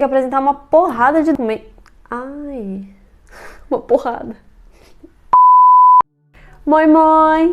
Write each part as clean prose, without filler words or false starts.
que apresentar uma porrada de documentos. Ai, uma porrada. Moi, moi!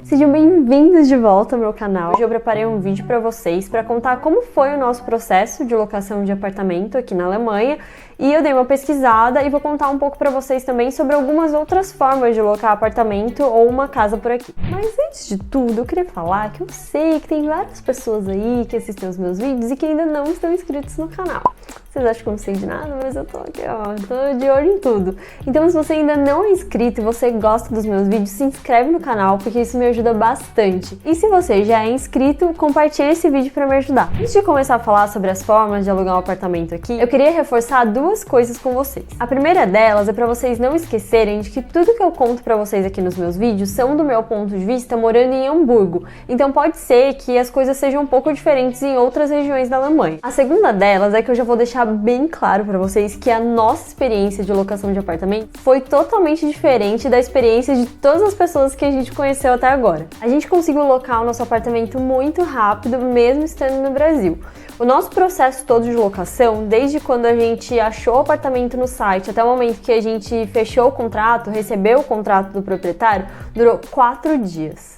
Sejam bem-vindos de volta ao meu canal. Hoje eu preparei um vídeo para vocês para contar como foi o nosso processo de locação de apartamento aqui na Alemanha. E eu dei uma pesquisada e vou contar um pouco para vocês também sobre algumas outras formas de locar apartamento ou uma casa por aqui. Mas antes de tudo, eu queria falar que eu sei que tem várias pessoas aí que assistem os meus vídeos e que ainda não estão inscritos no canal. Vocês acham que eu não sei de nada, mas eu tô aqui, ó, tô de olho em tudo. Então, se você ainda não é inscrito e você gosta dos meus vídeos, se inscreve no canal, porque isso me ajuda bastante. E se você já é inscrito, compartilha esse vídeo para me ajudar. Antes de começar a falar sobre as formas de alugar um apartamento aqui, eu queria reforçar duas coisas com vocês. A primeira delas é para vocês não esquecerem de que tudo que eu conto para vocês aqui nos meus vídeos são do meu ponto de vista morando em Hamburgo. Então, pode ser que as coisas sejam um pouco diferentes em outras regiões da Alemanha. A segunda delas é que eu já vou deixar bem claro para vocês que a nossa experiência de locação de apartamento foi totalmente diferente da experiência de todas as pessoas que a gente conheceu até agora. A gente conseguiu locar o nosso apartamento muito rápido, mesmo estando no Brasil. O nosso processo todo de locação, desde quando a gente achou o apartamento no site até o momento que a gente fechou o contrato, recebeu o contrato do proprietário, durou 4 dias.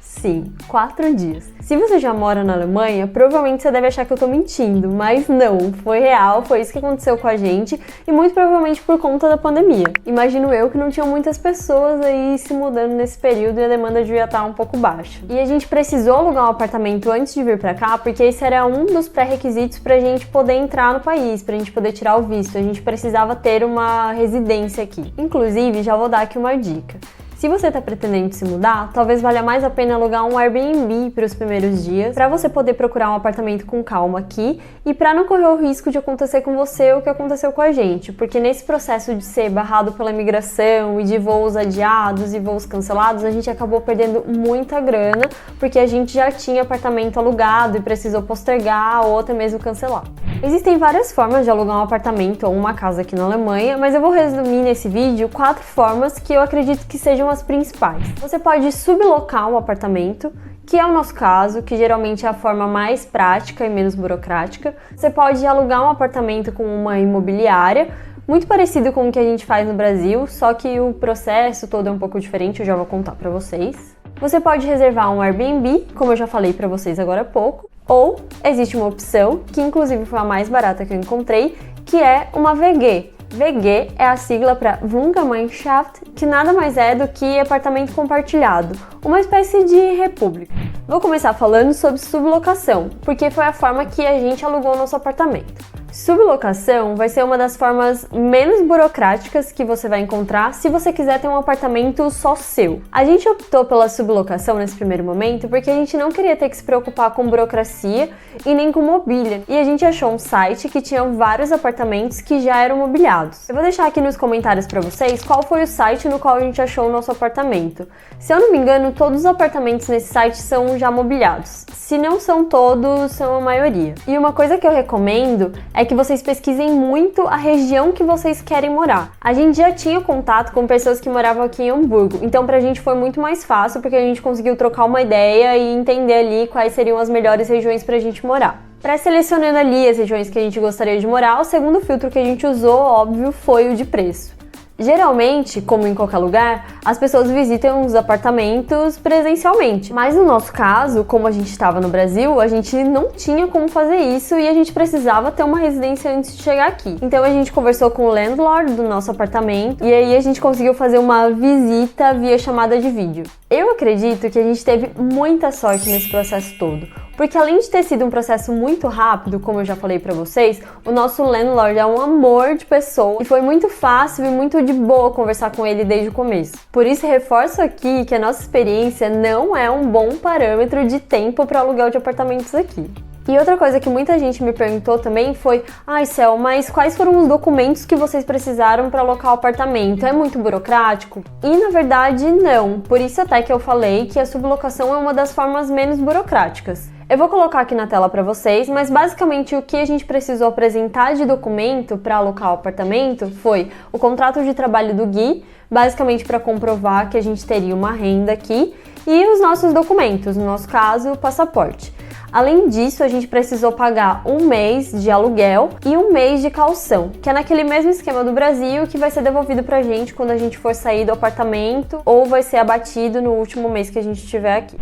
Sim, 4 dias. Se você já mora na Alemanha, provavelmente você deve achar que eu tô mentindo, mas não, foi real, foi isso que aconteceu com a gente e muito provavelmente por conta da pandemia. Imagino eu que não tinham muitas pessoas aí se mudando nesse período e a demanda devia estar um pouco baixa. E a gente precisou alugar um apartamento antes de vir pra cá, porque esse era um dos pré-requisitos pra gente poder entrar no país, pra gente poder tirar o visto. A gente precisava ter uma residência aqui. Inclusive, já vou dar aqui uma dica. Se você está pretendendo se mudar, talvez valha mais a pena alugar um Airbnb para os primeiros dias, para você poder procurar um apartamento com calma aqui e para não correr o risco de acontecer com você o que aconteceu com a gente, porque nesse processo de ser barrado pela imigração e de voos adiados e voos cancelados, a gente acabou perdendo muita grana, porque a gente já tinha apartamento alugado e precisou postergar ou até mesmo cancelar. Existem várias formas de alugar um apartamento ou uma casa aqui na Alemanha, mas eu vou resumir nesse vídeo 4 formas que eu acredito que sejam as principais. Você pode sublocar um apartamento, que é o nosso caso, que geralmente é a forma mais prática e menos burocrática. Você pode alugar um apartamento com uma imobiliária, muito parecido com o que a gente faz no Brasil, só que o processo todo é um pouco diferente, eu já vou contar para vocês. Você pode reservar um Airbnb, como eu já falei para vocês agora há pouco, ou existe uma opção, que inclusive foi a mais barata que eu encontrei, que é uma VG. VG é a sigla para Wohngemeinschaft, que nada mais é do que apartamento compartilhado, uma espécie de república. Vou começar falando sobre sublocação, porque foi a forma que a gente alugou o nosso apartamento. Sublocação vai ser uma das formas menos burocráticas que você vai encontrar se você quiser ter um apartamento só seu. A gente optou pela sublocação nesse primeiro momento porque a gente não queria ter que se preocupar com burocracia e nem com mobília. E a gente achou um site que tinha vários apartamentos que já eram mobiliados. Eu vou deixar aqui nos comentários para vocês qual foi o site no qual a gente achou o nosso apartamento. Se eu não me engano, todos os apartamentos nesse site são já mobiliados. Se não são todos, são a maioria. E uma coisa que eu recomendo é que vocês pesquisem muito a região que vocês querem morar. A gente já tinha contato com pessoas que moravam aqui em Hamburgo, então pra gente foi muito mais fácil porque a gente conseguiu trocar uma ideia e entender ali quais seriam as melhores regiões pra gente morar. Pré-selecionando ali as regiões que a gente gostaria de morar, o segundo filtro que a gente usou, óbvio, foi o de preço. Geralmente, como em qualquer lugar, as pessoas visitam os apartamentos presencialmente. Mas no nosso caso, como a gente estava no Brasil, a gente não tinha como fazer isso e a gente precisava ter uma residência antes de chegar aqui. Então a gente conversou com o landlord do nosso apartamento e aí a gente conseguiu fazer uma visita via chamada de vídeo. Eu acredito que a gente teve muita sorte nesse processo todo, porque além de ter sido um processo muito rápido, como eu já falei pra vocês, o nosso landlord é um amor de pessoa e foi muito fácil e muito de boa conversar com ele desde o começo. Por isso reforço aqui que a nossa experiência não é um bom parâmetro de tempo para aluguel de apartamentos aqui. E outra coisa que muita gente me perguntou também foi: ai, Cel, mas quais foram os documentos que vocês precisaram para alocar o apartamento? É muito burocrático? E na verdade não, por isso até que eu falei que a sublocação é uma das formas menos burocráticas. Eu vou colocar aqui na tela para vocês, mas basicamente o que a gente precisou apresentar de documento para alocar o apartamento foi o contrato de trabalho do Gui, basicamente para comprovar que a gente teria uma renda aqui, e os nossos documentos, no nosso caso, o passaporte. Além disso, a gente precisou pagar um mês de aluguel e um mês de caução, que é naquele mesmo esquema do Brasil, que vai ser devolvido pra gente quando a gente for sair do apartamento ou vai ser abatido no último mês que a gente estiver aqui.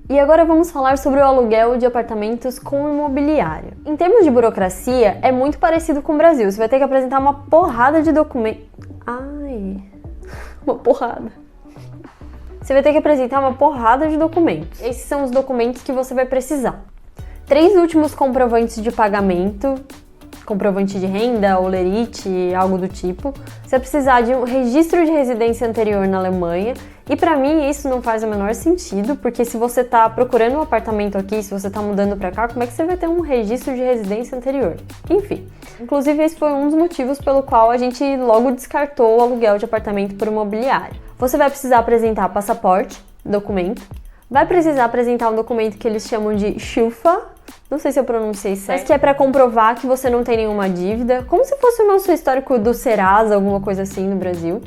E agora vamos falar sobre o aluguel de apartamentos com imobiliária. Em termos de burocracia, é muito parecido com o Brasil. Você vai ter que apresentar uma porrada de documentos. Uma porrada. Você vai ter que apresentar uma porrada de documentos. Esses são os documentos que você vai precisar. 3 últimos comprovantes de pagamento, comprovante de renda, olerite, algo do tipo. Você vai precisar de um registro de residência anterior na Alemanha. E pra mim isso não faz o menor sentido, porque se você tá procurando um apartamento aqui, se você tá mudando pra cá, como é que você vai ter um registro de residência anterior? Enfim, inclusive esse foi um dos motivos pelo qual a gente logo descartou o aluguel de apartamento por imobiliária. Você vai precisar apresentar passaporte, documento. Vai precisar apresentar um documento que eles chamam de Schufa, não sei se eu pronunciei certo, mas que é para comprovar que você não tem nenhuma dívida, como se fosse o nosso histórico do Serasa, alguma coisa assim no Brasil.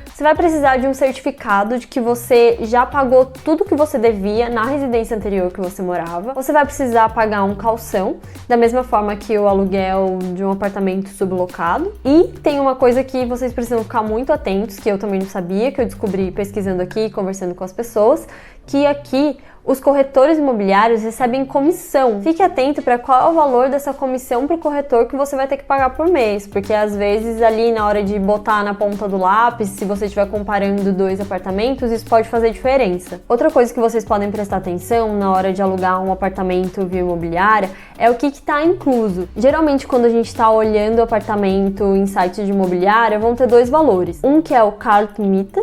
Você vai precisar de um certificado de que você já pagou tudo que você devia na residência anterior que você morava. Você vai precisar pagar um calção, da mesma forma que o aluguel de um apartamento sublocado. E tem uma coisa que vocês precisam ficar muito atentos, que eu também não sabia, que eu descobri pesquisando aqui, conversando com as pessoas, que aqui os corretores imobiliários recebem comissão. Fique atento para qual é o valor dessa comissão para o corretor que você vai ter que pagar por mês, porque às vezes ali na hora de botar na ponta do lápis, se você estiver comparando 2 apartamentos, isso pode fazer diferença. Outra coisa que vocês podem prestar atenção na hora de alugar um apartamento via imobiliária é o que está incluso. Geralmente quando a gente está olhando apartamento em sites de imobiliária, vão ter 2 valores. Um que é o Kaltmiete,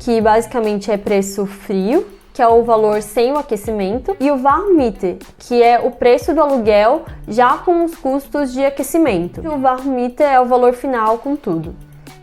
que basicamente é preço frio, que é o valor sem o aquecimento, e o Warmmiete, que é o preço do aluguel já com os custos de aquecimento. E o Warmmiete é o valor final com tudo.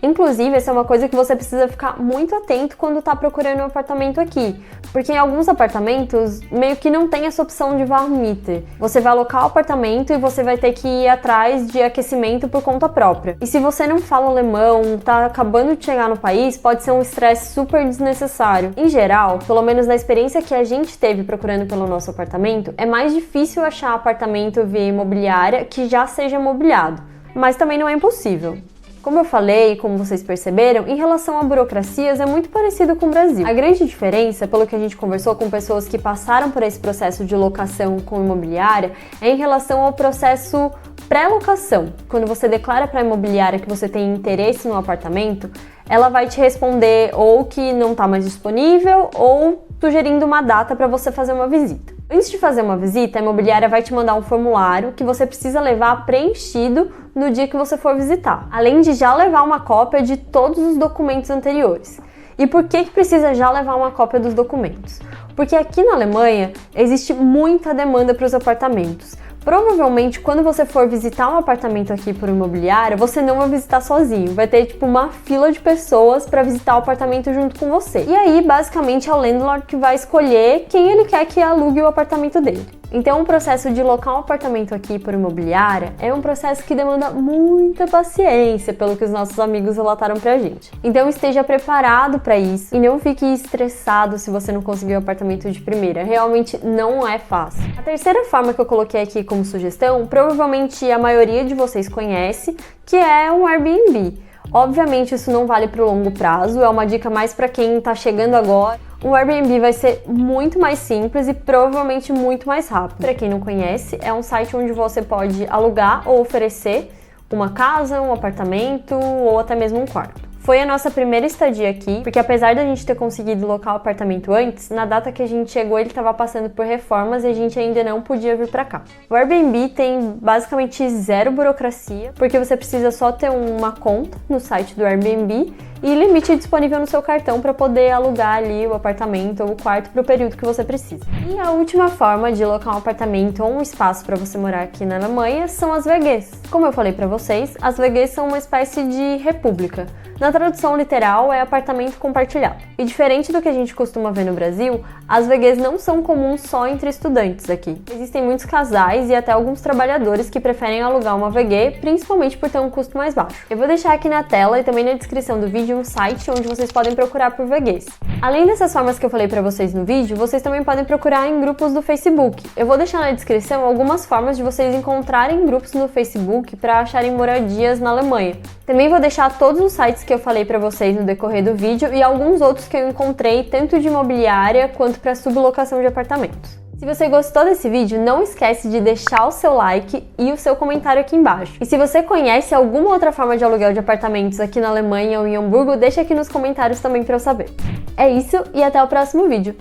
Inclusive, essa é uma coisa que você precisa ficar muito atento quando está procurando um apartamento aqui, porque em alguns apartamentos meio que não tem essa opção de Warmmiete. Você vai alocar o apartamento e você vai ter que ir atrás de aquecimento por conta própria. E se você não fala alemão, está acabando de chegar no país, pode ser um estresse super desnecessário. Em geral, pelo menos na experiência que a gente teve procurando pelo nosso apartamento, é mais difícil achar apartamento via imobiliária que já seja mobiliado, mas também não é impossível. Como eu falei, como vocês perceberam, em relação a burocracias é muito parecido com o Brasil. A grande diferença, pelo que a gente conversou com pessoas que passaram por esse processo de locação com imobiliária, é em relação ao processo pré-locação. Quando você declara para a imobiliária que você tem interesse no apartamento, ela vai te responder ou que não está mais disponível ou sugerindo uma data para você fazer uma visita. Antes de fazer uma visita, a imobiliária vai te mandar um formulário que você precisa levar preenchido no dia que você for visitar, além de já levar uma cópia de todos os documentos anteriores. E por que precisa já levar uma cópia dos documentos? Porque aqui na Alemanha existe muita demanda para os apartamentos. Provavelmente, quando você for visitar um apartamento aqui por imobiliária, você não vai visitar sozinho. Vai ter, uma fila de pessoas para visitar o apartamento junto com você. E aí, basicamente, é o landlord que vai escolher quem ele quer que alugue o apartamento dele. Então, o processo de locar um apartamento aqui por imobiliária é um processo que demanda muita paciência, pelo que os nossos amigos relataram pra gente. Então, esteja preparado para isso e não fique estressado se você não conseguir o apartamento de primeira. Realmente não é fácil. A terceira forma que eu coloquei aqui como sugestão, provavelmente a maioria de vocês conhece, que é um Airbnb. Obviamente, isso não vale para o longo prazo, é uma dica mais para quem está chegando agora. O Airbnb vai ser muito mais simples e provavelmente muito mais rápido. Para quem não conhece, é um site onde você pode alugar ou oferecer uma casa, um apartamento ou até mesmo um quarto. Foi a nossa primeira estadia aqui, porque apesar da gente ter conseguido locar o apartamento antes, na data que a gente chegou ele estava passando por reformas e a gente ainda não podia vir para cá. O Airbnb tem basicamente zero burocracia, porque você precisa só ter uma conta no site do Airbnb e limite disponível no seu cartão para poder alugar ali o apartamento ou o quarto para o período que você precisa. E a última forma de alocar um apartamento ou um espaço para você morar aqui na Alemanha são as WGs. Como eu falei para vocês, as WGs são uma espécie de república. Na tradução literal, é apartamento compartilhado. E diferente do que a gente costuma ver no Brasil, as WGs não são comuns só entre estudantes aqui. Existem muitos casais e até alguns trabalhadores que preferem alugar uma WG, principalmente por ter um custo mais baixo. Eu vou deixar aqui na tela e também na descrição do vídeo de um site onde vocês podem procurar por veguês. Além dessas formas que eu falei pra vocês no vídeo, vocês também podem procurar em grupos do Facebook. Eu vou deixar na descrição algumas formas de vocês encontrarem grupos no Facebook para acharem moradias na Alemanha. Também vou deixar todos os sites que eu falei pra vocês no decorrer do vídeo e alguns outros que eu encontrei tanto de imobiliária quanto para sublocação de apartamentos. Se você gostou desse vídeo, não esquece de deixar o seu like e o seu comentário aqui embaixo. E se você conhece alguma outra forma de aluguel de apartamentos aqui na Alemanha ou em Hamburgo, deixa aqui nos comentários também para eu saber. É isso e até o próximo vídeo.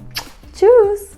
Tchau!